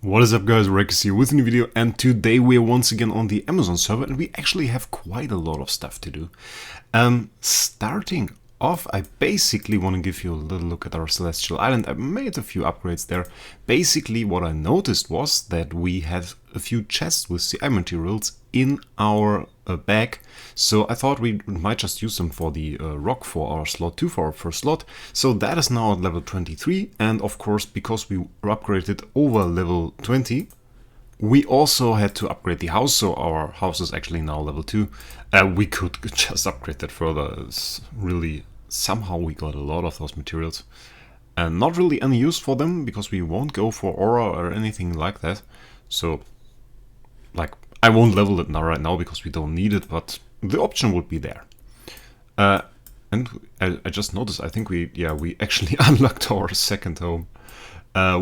What is up guys, Wraec here with a new video, and today we are once again on the Amazon server and we actually have quite a lot of stuff to do. Starting off, I basically want to give you a little look at our Celestial Island. I made a few upgrades there. Basically what I noticed was that we had a few chests with CI materials in our bag, so I thought we might just use them for the rock for our slot 2, for our first slot. So that is now at level 23, and of course because we upgraded over level 20, we also had to upgrade the house, so our house is actually now level 2. We could just upgrade that further. It's really, somehow we got a lot of those materials. And not really any use for them, because we won't go for aura or anything like that. So, like, I won't level it now right now because we don't need it, but the option would be there. And I just noticed, I think we actually unlocked our second home,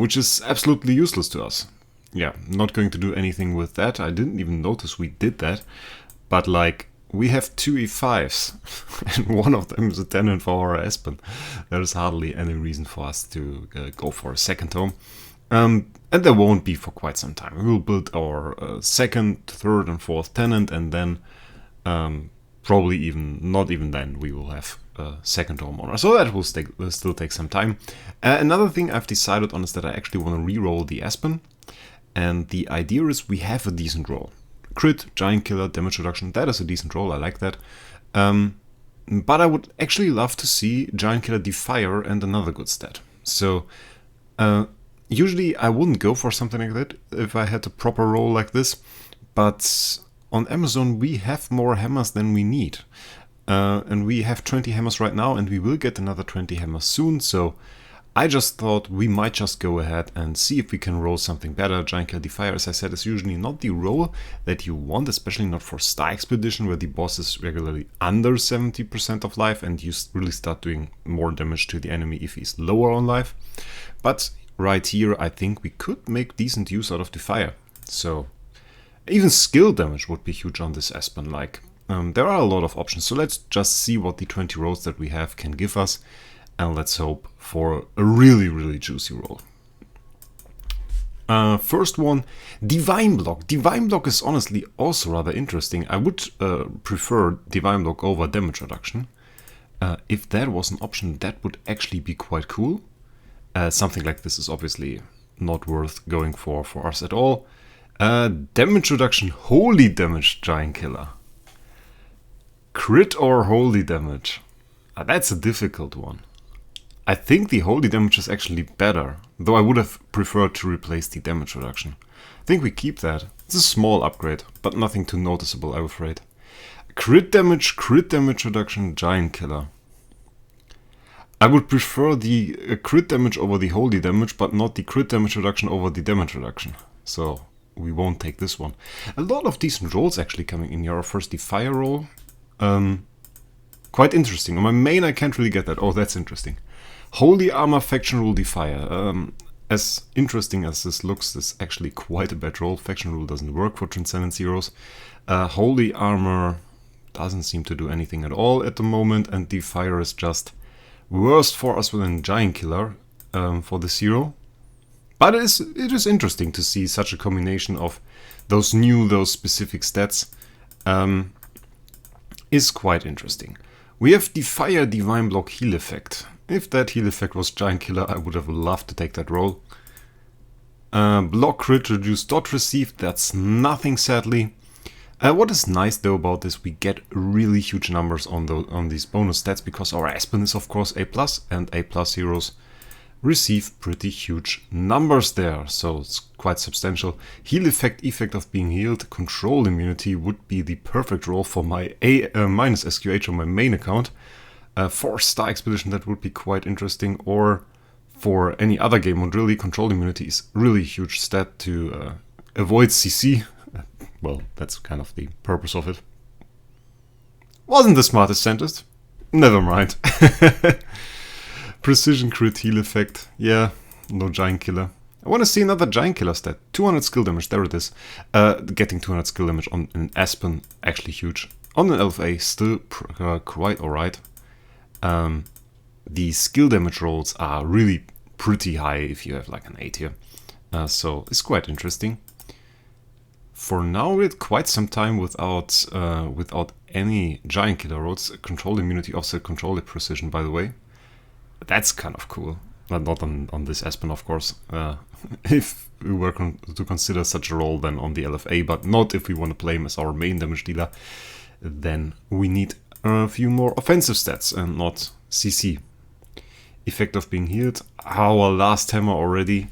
which is absolutely useless to us. Yeah, not going to do anything with that. I didn't even notice we did that. But like, we have two E5s and one of them is a tenant for our Aspen. There is hardly any reason for us to go for a second home. And there won't be for quite some time. We will build our second, third and fourth tenant, and then probably not even then we will have a second homeowner. So that will still take some time. Another thing I've decided on is that I actually want to reroll the Aspen. And the idea is we have a decent roll. Crit, giant killer, damage reduction, that is a decent roll, I like that. But I would actually love to see giant killer, defier and another good stat. So usually I wouldn't go for something like that if I had a proper roll like this. But on Amazon we have more hammers than we need. And we have 20 hammers right now, and we will get another 20 hammers soon, so I just thought we might just go ahead and see if we can roll something better. Giant Killer Defier, as I said, is usually not the roll that you want, especially not for Star Expedition, where the boss is regularly under 70% of life and you really start doing more damage to the enemy if he's lower on life. But right here, I think we could make decent use out of Defier. So even skill damage would be huge on this Aspen. Like, there are a lot of options, so let's just see what the 20 rolls that we have can give us. And let's hope for a really, really juicy roll. First one, Divine Block. Divine Block is honestly also rather interesting. I would prefer Divine Block over damage reduction. If that was an option, that would actually be quite cool. Something like this is obviously not worth going for us at all. Damage reduction, holy damage, Giant Killer. Crit or holy damage? That's a difficult one. I think the holy damage is actually better, though I would have preferred to replace the damage reduction. I think we keep that. It's a small upgrade, but nothing too noticeable, I'm afraid. Crit damage reduction, giant killer. I would prefer the crit damage over the holy damage, but not the crit damage reduction over the damage reduction. So we won't take this one. A lot of decent rolls actually coming in here. Our first Defier roll. Quite interesting. On my main I can't really get that. Oh, that's interesting. Holy Armor Faction Rule Defier. As interesting as this looks, this is actually quite a bad roll. Faction Rule doesn't work for Transcendent Zeros. Holy Armor doesn't seem to do anything at all at the moment, and Defier is just worst for us than Giant Killer for this hero. But it is interesting to see such a combination of those specific stats. Is quite interesting. We have Defier Divine Block Heal Effect. If that heal effect was Giant Killer, I would have loved to take that roll. Block crit reduce dot received, that's nothing sadly. What is nice though about this, we get really huge numbers on these bonus stats, because our Aspen is of course A+, and A+ heroes receive pretty huge numbers there, so it's quite substantial. Heal effect of being healed, control immunity would be the perfect roll for my A- minus SQH on my main account. For Star Expedition that would be quite interesting, or for any other game mode really. Control immunity is really huge stat to avoid CC. Well, that's kind of the purpose of it. Wasn't the smartest sentence. Never mind. Precision crit heal effect. Yeah, no giant killer. I want to see another giant killer stat. 200 skill damage, there it is. Getting 200 skill damage on an Aspen, actually huge. On an LFA, still quite alright. The skill damage rolls are really pretty high if you have like an A tier. So it's quite interesting. For now, we had quite some time without any giant killer roads. Control immunity, offset control precision, by the way. That's kind of cool. Not on this Aspen, of course. If we were to consider such a role, then on the LFA, but not if we want to play him as our main damage dealer. Then we need a few more offensive stats and not CC. Effect of being healed. Our last hammer already.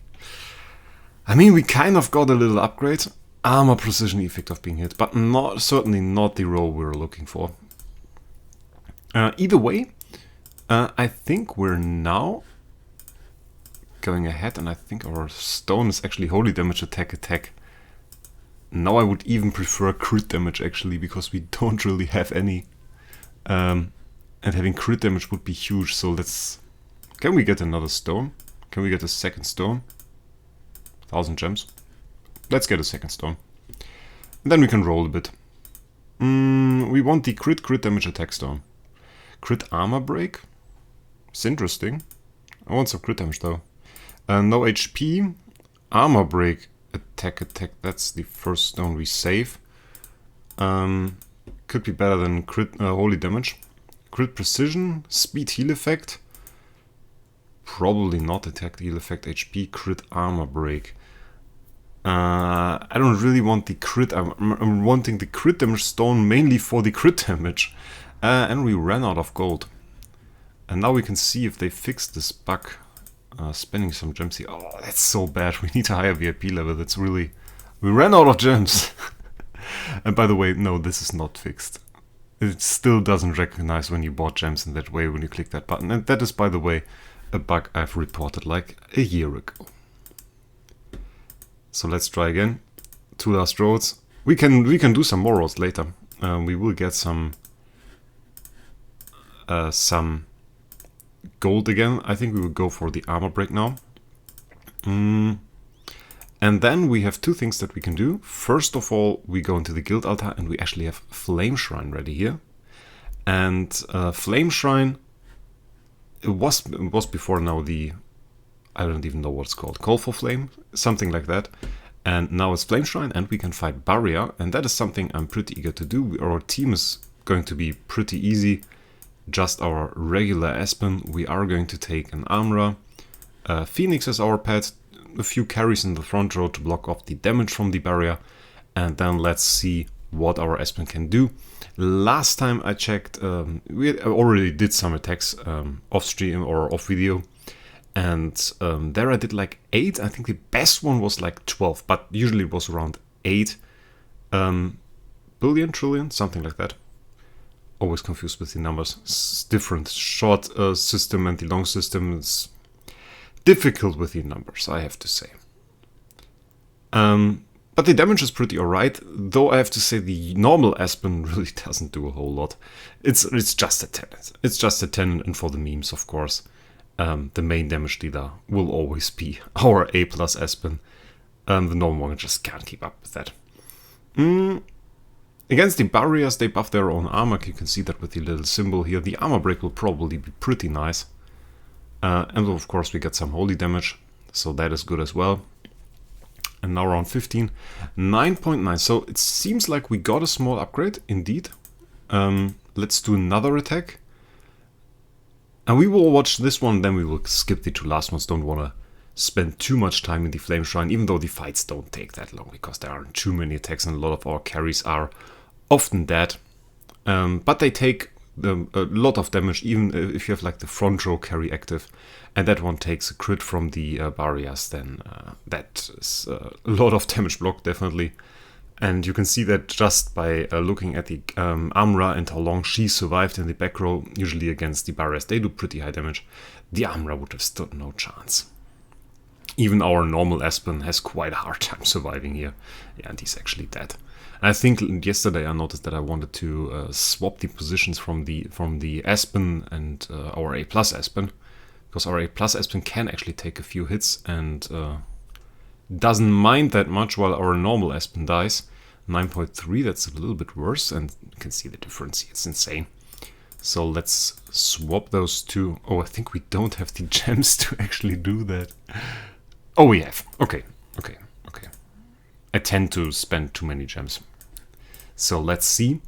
I mean, we kind of got a little upgrade. Armor precision, effect of being hit, but certainly not the role we were looking for. Either way, I think we're now going ahead, and I think our stone is actually holy damage, attack. Now I would even prefer crit damage actually, because we don't really have any. And having crit damage would be huge, so let's... Can we get another stone? Can we get a second stone? 1000 gems. Let's get a second stone. And then we can roll a bit. We want the crit damage attack stone. Crit armor break. It's interesting. I want some crit damage though. No HP. Armor break. Attack. That's the first stone we save. Could be better than crit holy damage. Crit precision. Speed heal effect. Probably not attack heal effect. HP. Crit armor break. I don't really want the crit. I'm wanting the crit damage stone mainly for the crit damage. And we ran out of gold. And now we can see if they fixed this bug. Spending some gems here. Oh, that's so bad. We need a higher VIP level. That's really... We ran out of gems. And by the way, no, this is not fixed. It still doesn't recognize when you bought gems in that way when you click that button. And that is, by the way, a bug I've reported like a year ago. So let's try again. 2 last roads. We can do some more roads later. We will get some gold again. I think we will go for the armor break now. And then we have 2 things that we can do. First of all, we go into the guild altar and we actually have Flame Shrine ready here. And Flame Shrine, it was before now the... I don't even know what it's called. Call for Flame? Something like that. And now it's Flame Shrine and we can fight Barrier. And that is something I'm pretty eager to do. Our team is going to be pretty easy. Just our regular Aspen. We are going to take an Armorer. Phoenix as our pet. A few carries in the front row to block off the damage from the Barrier. And then let's see what our Aspen can do. Last time I checked, we already did some attacks off stream or off video. And there I did like 8. I think the best one was like 12, but usually it was around 8 billion, trillion, something like that. Always confused with the numbers. It's different. Short system and the long system is difficult with the numbers, I have to say. But the damage is pretty alright, though I have to say the normal Aspen really doesn't do a whole lot. It's just a 10. It's just a 10, and for the memes, of course. The main damage dealer will always be our A+ Aspen. The normal one just can't keep up with that. Against the barriers, they buff their own armor. You can see that with the little symbol here. The armor break will probably be pretty nice. And of course we get some holy damage, so that is good as well. And now around 15. 9.9. So it seems like we got a small upgrade, indeed. Let's do another attack. And we will watch this one, then we will skip the 2 last ones. Don't want to spend too much time in the Flame Shrine, even though the fights don't take that long, because there aren't too many attacks and a lot of our carries are often dead. But they take a lot of damage, even if you have like the front row carry active. And that one takes a crit from the barriers, then that is a lot of damage block, definitely. And you can see that just by looking at the Armorer and how long she survived in the back row. Usually against the barriers they do pretty high damage. The Armorer would have stood no chance. Even our normal Aspen has quite a hard time surviving here. Yeah, and he's actually dead. And I think yesterday I noticed that I wanted to swap the positions from the Aspen and our A+ Aspen. Because our A+ Aspen can actually take a few hits and doesn't mind that much, while our normal Aspen dies. 9.3, that's a little bit worse, and you can see the difference here. It's insane. So let's swap those two. Oh, I think we don't have the gems to actually do that. Oh, we have. Okay. Okay, okay. I tend to spend too many gems. So let's see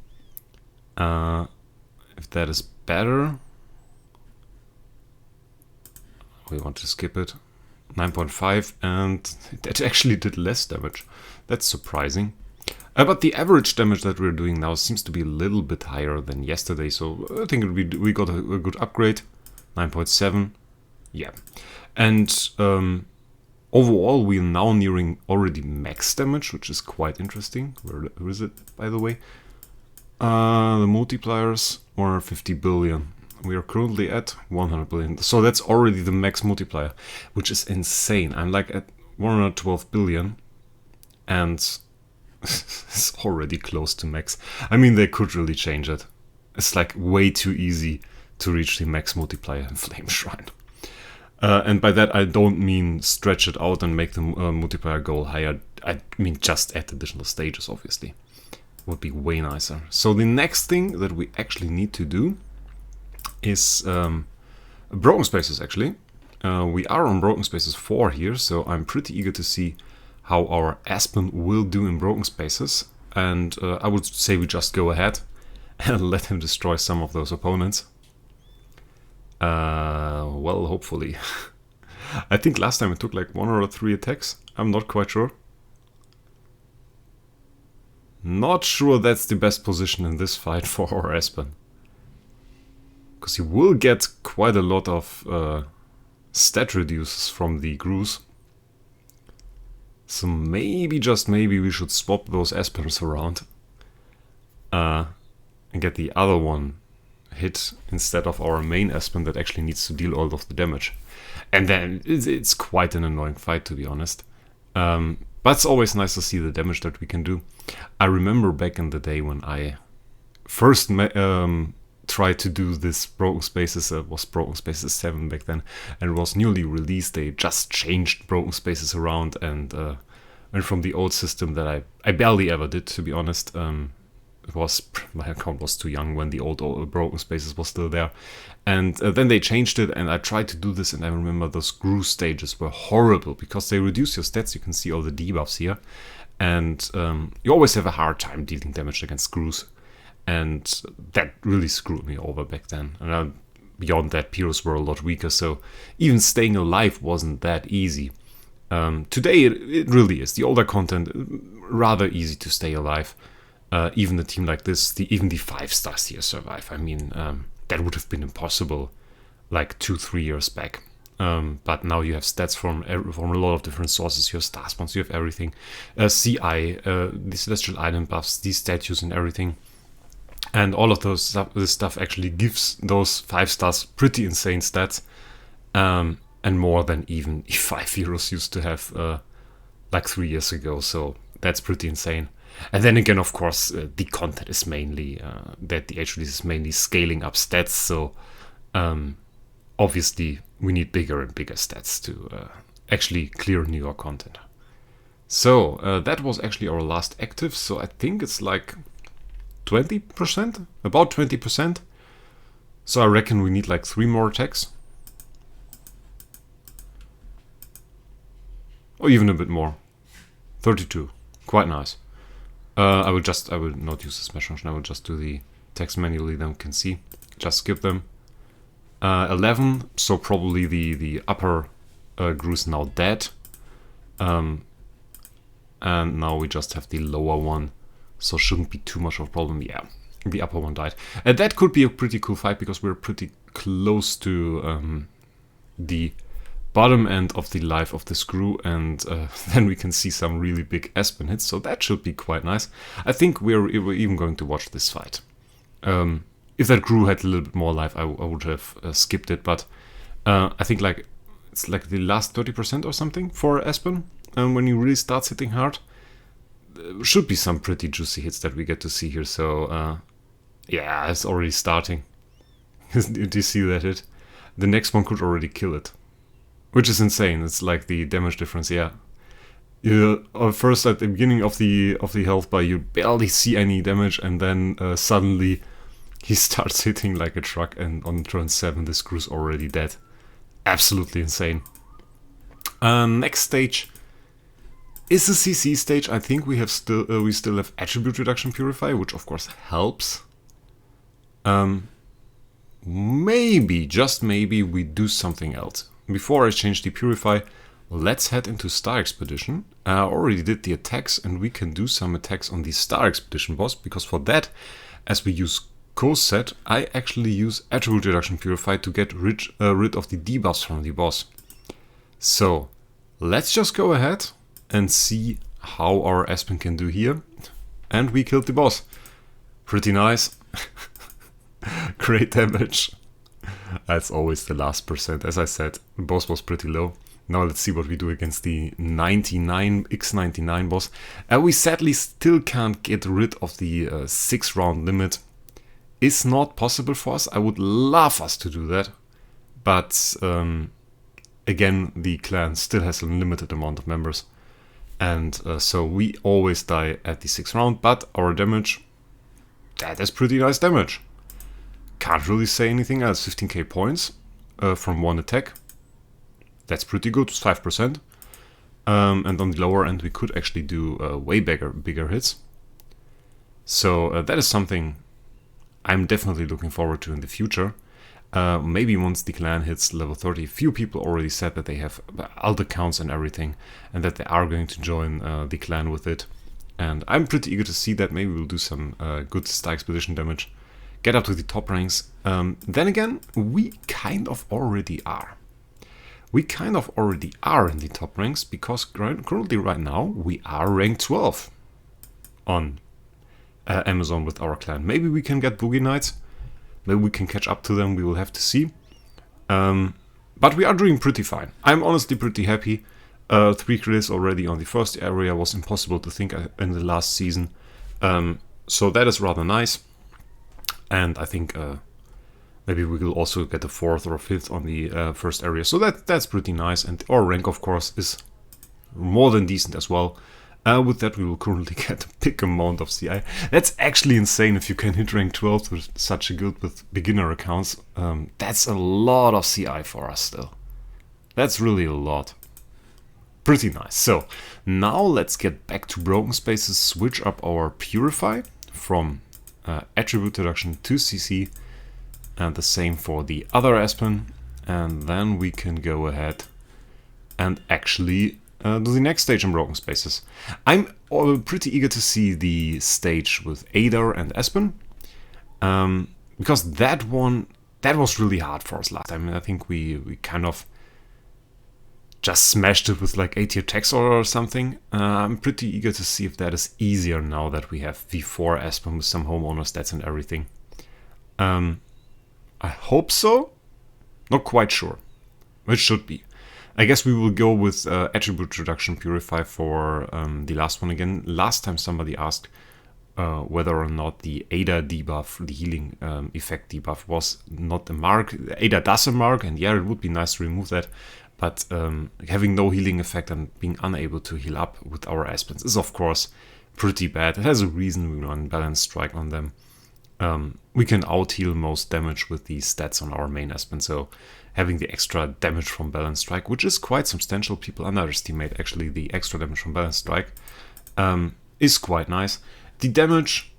if that is better. We want to skip it. 9.5, and that actually did less damage. That's surprising. But the average damage that we're doing now seems to be a little bit higher than yesterday, so I think we got a good upgrade. 9.7. Yeah. And overall, we're now nearing already max damage, which is quite interesting. Where is it, by the way? The multipliers are 50 billion. We are currently at 100 billion. So that's already the max multiplier, which is insane. I'm like at 112 billion, and it's already close to max. I mean, they could really change it. It's like way too easy to reach the max multiplier in Flame Shrine. And by that, I don't mean stretch it out and make the multiplier go higher. I mean just add additional stages, obviously. Would be way nicer. So the next thing that we actually need to do is Broken Spaces, actually. We are on Broken Spaces 4 here, so I'm pretty eager to see how our Aspen will do in Broken Spaces. And I would say we just go ahead and let him destroy some of those opponents. Well, hopefully. I think last time it took like 1 or 3 attacks. I'm not quite sure. Not sure that's the best position in this fight for our Aspen. Because he will get quite a lot of stat reduces from the Grus. So maybe, just maybe, we should swap those Aspens around. And get the other one hit instead of our main Aspen that actually needs to deal all of the damage. And then it's quite an annoying fight, to be honest. But it's always nice to see the damage that we can do. I remember back in the day when I first tried to do this Broken Spaces. It was Broken Spaces 7 back then, and it was newly released. They just changed Broken Spaces around and went from the old system that I barely ever did, to be honest. It was, my account was too young when the old Broken Spaces was still there. And then they changed it, and I tried to do this, and I remember those Gru stages were horrible because they reduce your stats. You can see all the debuffs here. And you always have a hard time dealing damage against Grus. And that really screwed me over back then. And beyond that, Pyros were a lot weaker, so even staying alive wasn't that easy. Today, it really is. The older content, rather easy to stay alive. Even a team like this, even the 5 stars here survive. I mean, that would have been impossible like 2-3 years back. But now you have stats from a lot of different sources. You have star spawns, you have everything. CI, the Celestial Island buffs, these statues and everything. And all of this stuff actually gives those 5 stars pretty insane stats. And more than even E5 heroes used to have like 3 years ago. So that's pretty insane. And then again, of course, the content is mainly, that the age release is mainly scaling up stats. So obviously we need bigger and bigger stats to actually clear newer content. So that was actually our last active. So I think it's like 20%, about 20%. So I reckon we need like 3 more attacks. Or even a bit more. 32, quite nice. I will not use the smash function. I will just do the attacks manually, then we can see. Just skip them. 11, so probably the upper Gru is now dead. And now we just have the lower one, so shouldn't be too much of a problem. Yeah, the upper one died. And that could be a pretty cool fight because we're pretty close to the bottom end of the life of this Gru, and then we can see some really big Aspen hits, so that should be quite nice. I think we're even going to watch this fight. If that Gru had a little bit more life, I would have skipped it, but I think like it's like the last 30% or something for Aspen, when he really starts hitting hard. Should be some pretty juicy hits that we get to see here, so yeah, it's already starting. Did you see that hit? The next one could already kill it. Which is insane. It's like the damage difference, yeah. First at the beginning of the health bar, you barely see any damage, and then suddenly he starts hitting like a truck, and on turn 7 this Gru's already dead. Absolutely insane. Next stage is a CC stage. I think we still have attribute reduction purify, which of course helps. Maybe, just maybe, we do something else. Before I change the purify, let's head into Star Expedition. I already did the attacks, and we can do some attacks on the Star Expedition boss, because for that, as we use Coast Set, I actually use attribute reduction purify to get rid of the debuffs from the boss. So let's just go ahead and see how our Aspen can do here. And we killed the boss. Pretty nice. Great damage. That's always the last percent. As I said, the boss was pretty low. Now let's see what we do against the X99 boss. We sadly still can't get rid of the 6-round limit. It's not possible for us. I would love us to do that. But again, the clan still has a limited amount of members. And so we always die at the 6th round. But our damage, that is pretty nice damage. Can't really say anything else. 15k points from one attack. That's pretty good, 5%. And on the lower end, we could actually do way bigger hits. So that is something I'm definitely looking forward to in the future. Maybe once the clan hits level 30. Few people already said that they have alt accounts and everything, and that they are going to join the clan with it. And I'm pretty eager to see that. Maybe we'll do some good Star Expedition damage. Get up to the top ranks. Then again, we kind of already are. We kind of already are in the top ranks, because currently right now we are rank 12 on Amazon with our clan. Maybe we can get Boogie Knights. Maybe we can catch up to them. We will have to see. But we are doing pretty fine. I'm honestly pretty happy. 3 kills already on the first area was impossible to think in the last season. So that is rather nice. And I think maybe we will also get a 4th or 5th on the first area. So that's pretty nice. And our rank, of course, is more than decent as well. With that, we will currently get a big amount of CI. That's actually insane if you can hit rank 12 with such a guild with beginner accounts. That's a lot of CI for us still. That's really a lot. Pretty nice. So now let's get back to Broken Spaces, switch up our Purify from attribute reduction to CC, and the same for the other Aspen, and then we can go ahead and actually do the next stage in Broken Spaces. I'm pretty eager to see the stage with Ada and Aspen, because that was really hard for us last time. I think we kind of just smashed it with like 80 attacks or something. I'm pretty eager to see if that is easier now that we have V4 Aspen with some homeowner stats and everything. I hope so. Not quite sure. It should be. I guess we will go with attribute reduction purify for the last one again. Last time somebody asked whether or not the Ada debuff, the healing effect debuff, was not a mark. Ada does a mark, and yeah, it would be nice to remove that. But having no healing effect and being unable to heal up with our Aspens is, of course, pretty bad. It has a reason we run Balanced Strike on them. We can out-heal most damage with the stats on our main Aspen, so having the extra damage from Balanced Strike, which is quite substantial, people underestimate actually the extra damage from Balanced Strike, is quite nice. The damage,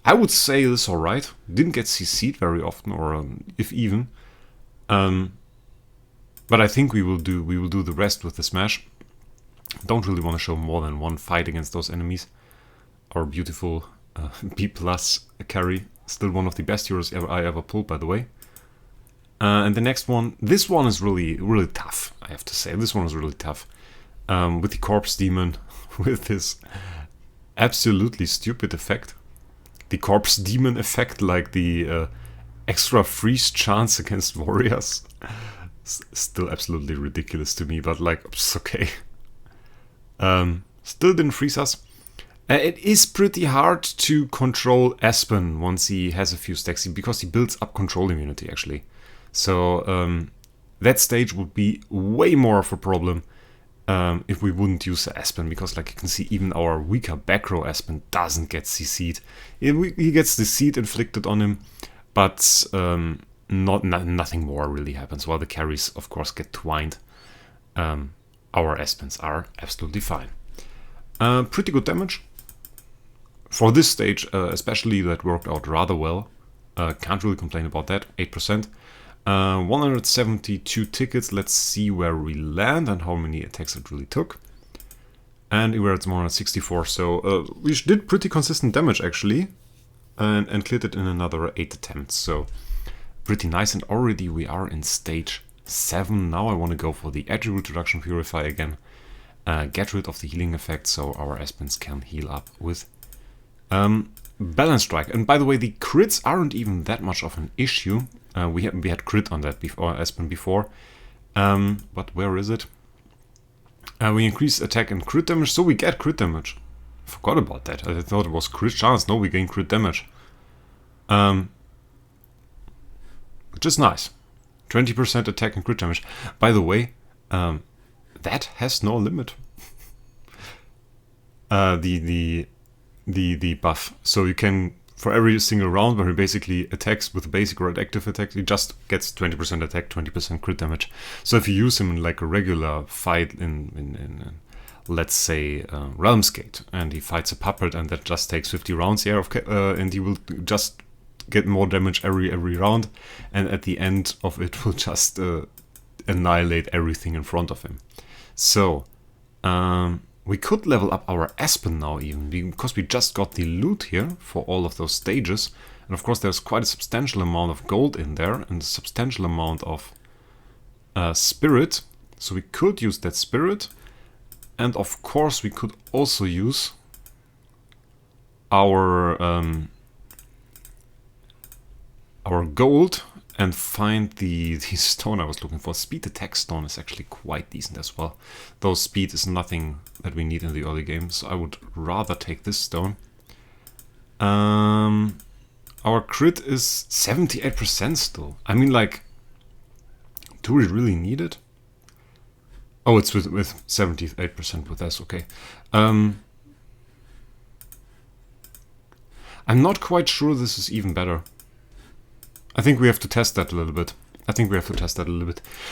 I would say, is alright. Didn't get CC'd very often, or if even. But I think we will do the rest with the smash. Don't really want to show more than one fight against those enemies. Our beautiful B+ carry, still one of the best heroes I ever pulled, by the way. And the next one, this one is really tough, I have to say. This one is really tough. With the Corpse Demon, with this absolutely stupid effect. The Corpse Demon effect, like the extra freeze chance against warriors. Still absolutely ridiculous to me, but like, it's okay. Still didn't freeze us. It is pretty hard to control Aspen once he has a few stacks, because he builds up control immunity actually. So that stage would be way more of a problem if we wouldn't use the Aspen, because like you can see, even our weaker back row Aspen doesn't get CC'd. He gets the seed inflicted on him, but nothing more really happens, while the carries of course get twined. Our Aspens are absolutely fine. Pretty good damage. For this stage, especially, that worked out rather well. Can't really complain about that, 8%. 172 tickets, let's see where we land and how many attacks it really took. And we were at 164, so we did pretty consistent damage actually. And cleared it in another 8 attempts, so pretty nice. And already we are in stage 7. Now I want to go for the attribute reduction purify again. Get rid of the healing effect so our Aspens can heal up with Balance Strike. And by the way, the crits aren't even that much of an issue. We had crit on that before, Aspen before. But where is it? We increase attack and crit damage, so we get crit damage. Forgot about that. I thought it was crit chance. No, we gain crit damage. Which is nice. 20% attack and crit damage. By the way, that has no limit. The buff. So you can, for every single round where he basically attacks with a basic or active attack, he just gets 20% attack, 20% crit damage. So if you use him in like a regular fight in let's say Realmsgate, and he fights a puppet and that just takes 50 rounds, and he will just get more damage every round, and at the end of it will just annihilate everything in front of him. So we could level up our Aspen now even, because we just got the loot here for all of those stages. And of course there's quite a substantial amount of gold in there and a substantial amount of spirit. So we could use that spirit. And of course we could also use our gold and find the stone I was looking for. Speed attack stone is actually quite decent as well. Though speed is nothing that we need in the early game, so I would rather take this stone. Our crit is 78% still. I mean, like, do we really need it? Oh, it's with 78% with S, okay. I'm not quite sure this is even better. I think we have to test that a little bit.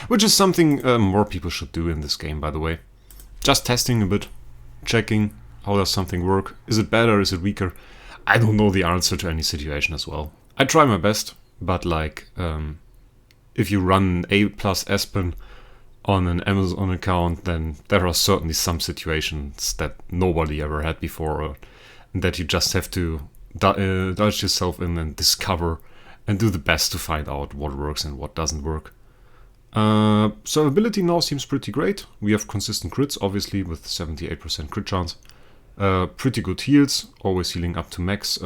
Which is something more people should do in this game, by the way. Just testing a bit, checking how does something work. Is it better, is it weaker? I don't know the answer to any situation as well. I try my best, but like, if you run A+ Aspen on an Amazon account, then there are certainly some situations that nobody ever had before, or that you just have to dodge yourself in and discover and do the best to find out what works and what doesn't work. Survivability now seems pretty great. We have consistent crits, obviously, with 78% crit chance. Pretty good heals, always healing up to max.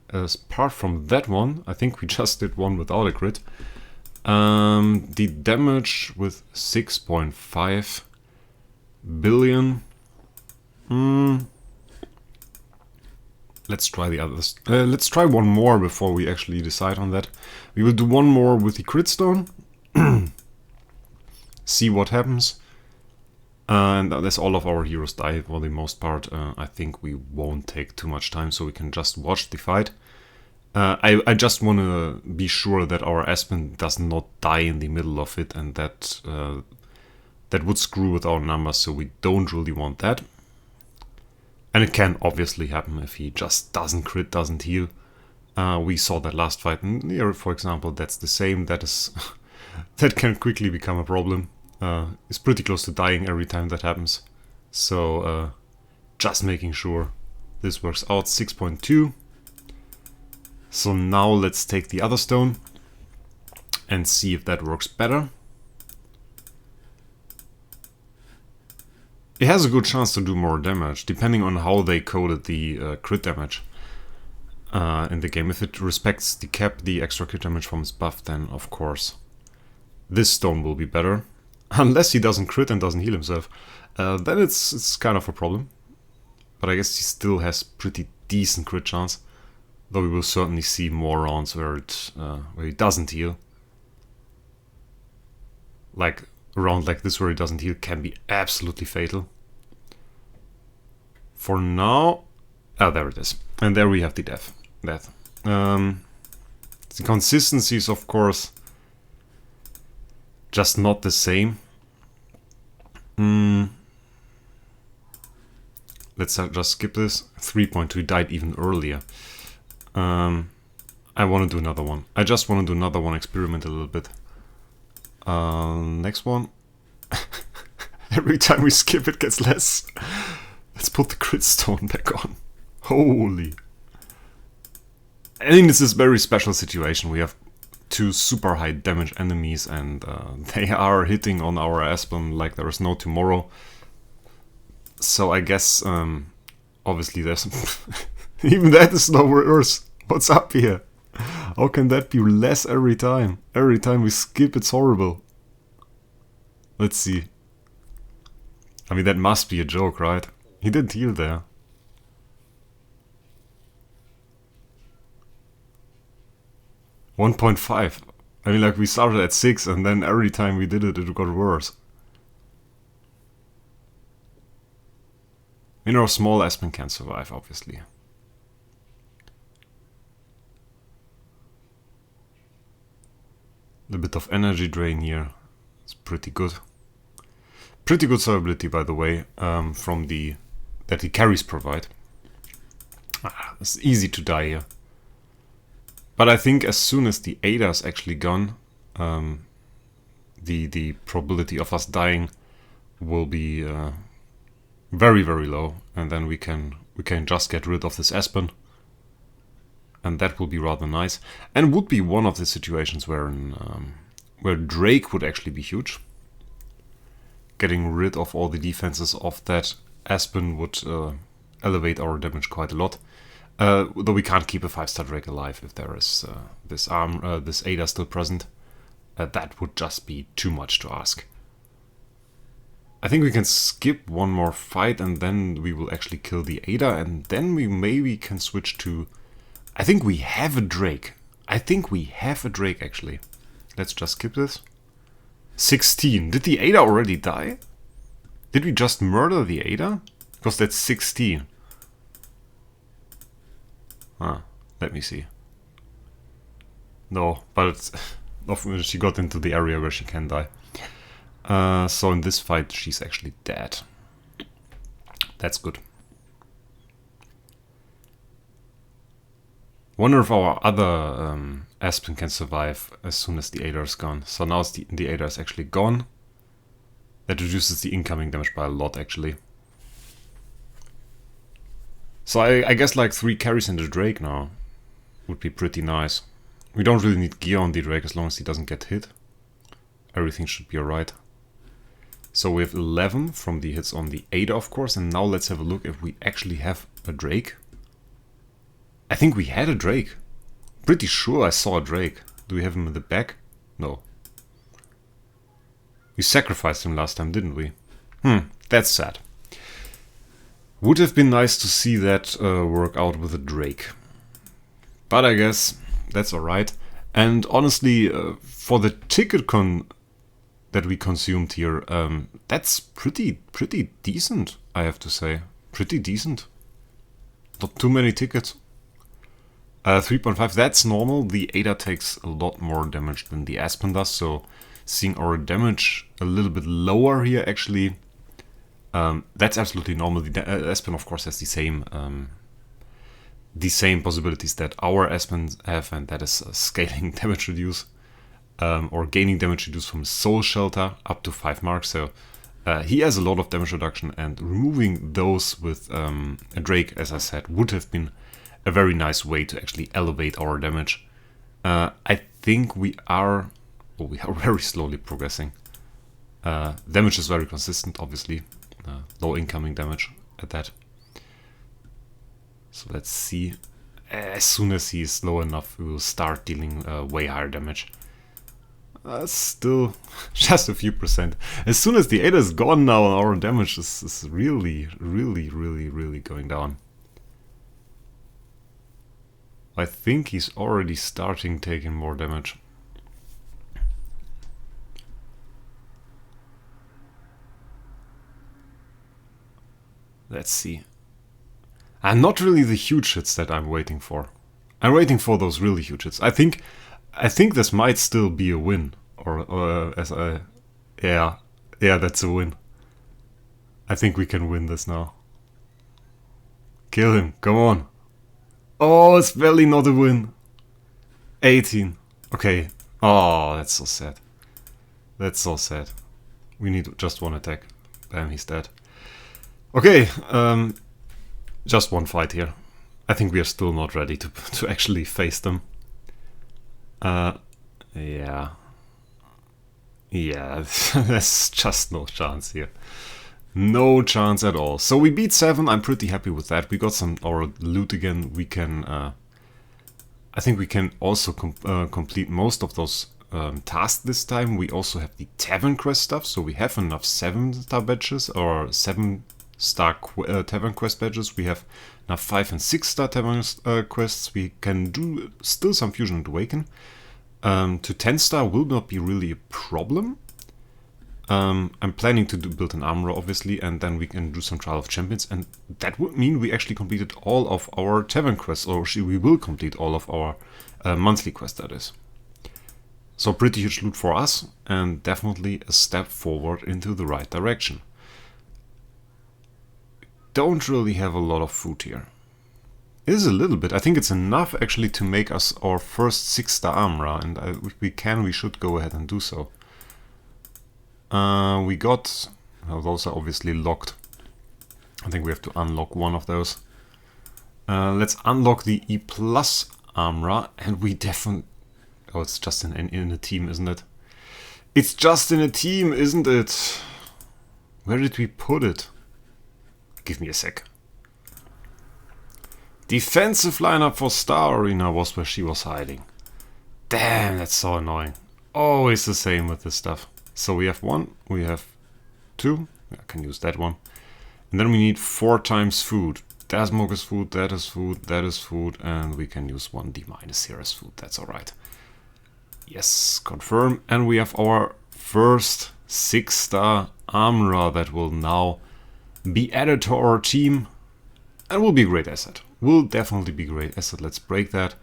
Apart from that one, I think we just did one without a crit. The damage with 6.5 billion. Let's try the others. Let's try one more before we actually decide on that. We will do one more with the crit stone. See what happens. And as all of our heroes die for the most part, I think we won't take too much time, so we can just watch the fight. I just want to be sure that our Aspen does not die in the middle of it, and that would screw with our numbers, so we don't really want that. And it can obviously happen if he just doesn't crit, doesn't heal. We saw that last fight, and here, for example, that's the same. That can quickly become a problem. It's pretty close to dying every time that happens. So just making sure this works out. 6.2. So now let's take the other stone and see if that works better. It has a good chance to do more damage, depending on how they coded the crit damage in the game. If it respects the extra crit damage from his buff, then of course this stone will be better. Unless he doesn't crit and doesn't heal himself, then it's kind of a problem. But I guess he still has pretty decent crit chance. Though we will certainly see more rounds where he doesn't heal. Like a round like this where he doesn't heal can be absolutely fatal. For now, there it is. And there we have the death. The consistency is of course just not the same. let's just skip this. 3.2 died even earlier. I want to do another one. I just want to do another one, experiment a little bit. Next one. Every time we skip it gets less. Let's put the crit stone back on. Holy. I think this is a very special situation. We have two super high damage enemies and they are hitting on our Aspen like there is no tomorrow. So I guess, obviously there's... even that is no worse. What's up here? How can that be less every time? Every time we skip, it's horrible. Let's see. I mean, that must be a joke, right? He didn't heal there. .5. I mean, like, we started at 6 and then every time we did it, it got worse. You know, small Aspen can survive, obviously. A bit of energy drain here. It's pretty good. Pretty good survivability, by the way, from the that the carries provide. It's easy to die here. But I think as soon as the Ada is actually gone, the probability of us dying will be very, very low, and then we can just get rid of this Aspen. And that will be rather nice, and would be one of the situations where Wraec would actually be huge. Getting rid of all the defenses of that Aspen would elevate our damage quite a lot. Though we can't keep a 5-star Wraec alive if there is this Ada still present. That would just be too much to ask. I think we can skip one more fight and then we will actually kill the Ada, and then we maybe can switch to... I think we have a Wraec. I think we have a Wraec, actually. Let's just skip this. 16. Did the Ada already die? Did we just murder the Ada? Because that's 16. Let me see. No, but she got into the area where she can die. So in this fight, she's actually dead. That's good. Wonder if our other Aspen can survive as soon as the Ada is gone. So now the Ada is actually gone. That reduces the incoming damage by a lot, actually. So I guess like 3 carries and a Wraec now would be pretty nice. We don't really need gear on the Wraec as long as he doesn't get hit. Everything should be alright. So we have 11 from the hits on the Ada, of course. And now let's have a look if we actually have a Wraec. I think we had a Wraec. Pretty sure I saw a Wraec. Do we have him in the back? No. We sacrificed him last time, didn't we? That's sad. Would have been nice to see that work out with a Wraec. But I guess that's alright. And honestly, for the ticket that we consumed here, that's pretty decent, I have to say. Pretty decent. Not too many tickets. 3.5, that's normal. The Ada takes a lot more damage than the Aspen does, so seeing our damage a little bit lower here, actually, that's absolutely normal. The Aspen, of course, has the same possibilities that our Aspens have, and that is scaling damage reduce, or gaining damage reduce from Soul Shelter up to 5 marks. So he has a lot of damage reduction, and removing those with a Wraec, as I said, would have been a very nice way to actually elevate our damage. I think we are very slowly progressing. Damage is very consistent, obviously. Low incoming damage at that. So let's see. As soon as he is low enough, we will start dealing way higher damage. Still just a few percent. As soon as the Ada is gone now, our damage is really going down. I think he's already starting taking more damage. Let's see. And not really the huge hits that I'm waiting for. I'm waiting for those really huge hits. I think this might still be a win. Yeah, that's a win. I think we can win this now. Kill him, come on. Oh, it's barely not a win. 18. Okay. Oh, that's so sad. That's so sad. We need just one attack. Bam, he's dead. Okay, just one fight here. I think we are still not ready to actually face them. Yeah. Yeah, there's just no chance here. No chance at all. So we beat 7. I'm pretty happy with that. We got our loot again. We can... I think we can also complete most of those tasks this time. We also have the Tavern quest stuff. So we have enough 7-star badges or 7-star Tavern quest badges. We have enough 5 and 6-star Tavern quests. We can do still some Fusion and Awaken. To 10-star will not be really a problem. I'm planning to build an armor, obviously, and then we can do some Trial of Champions, and that would mean we actually completed all of our Tavern quests, or we will complete all of our monthly quests, that is. So pretty huge loot for us, and definitely a step forward into the right direction. Don't really have a lot of food here. It is a little bit. I think it's enough actually to make us our first 6-star armor, and if we should go ahead and do so. We got... Well, those are obviously locked. I think we have to unlock one of those. Let's unlock the E+ armor, and we definitely... Oh, it's just in a team, isn't it? It's just in a team, isn't it? Where did we put it? Give me a sec. Defensive lineup for Star Arena was where she was hiding. Damn, that's so annoying. Always the same with this stuff. So we have 1, we have 2, I can use that one. And then we need 4 times food. That smoke is food, that is food, that is food, and we can use 1 D- here as food, that's alright. Yes, confirm. And we have our first 6-star armorer that will now be added to our team and will be a great asset. Will definitely be a great asset. Let's break that.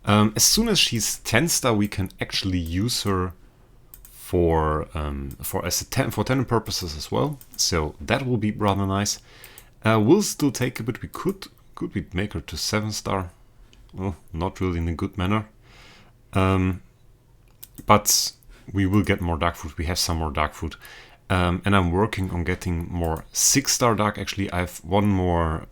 As soon as she's 10-star, we can actually use her for tenant purposes as well. So that will be rather nice. We'll still take it, but we could we make her to 7-star? Well, not really in a good manner. But we will get more dark food. We have some more dark food. And I'm working on getting more 6-star dark. Actually, I have one more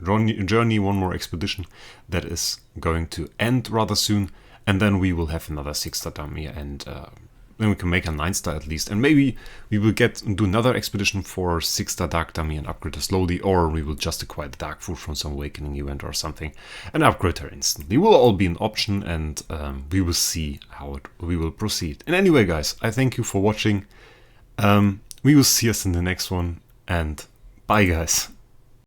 journey, one more expedition that is going to end rather soon. And then we will have another 6-star dummy, and then we can make a 9-star at least. And maybe we will do another expedition for 6-star dark dummy and upgrade her slowly, or we will just acquire the dark food from some awakening event or something and upgrade her instantly. Will all be an option, and we will see how we will proceed. And anyway, guys, I thank you for watching. We will see us in the next one, and bye, guys.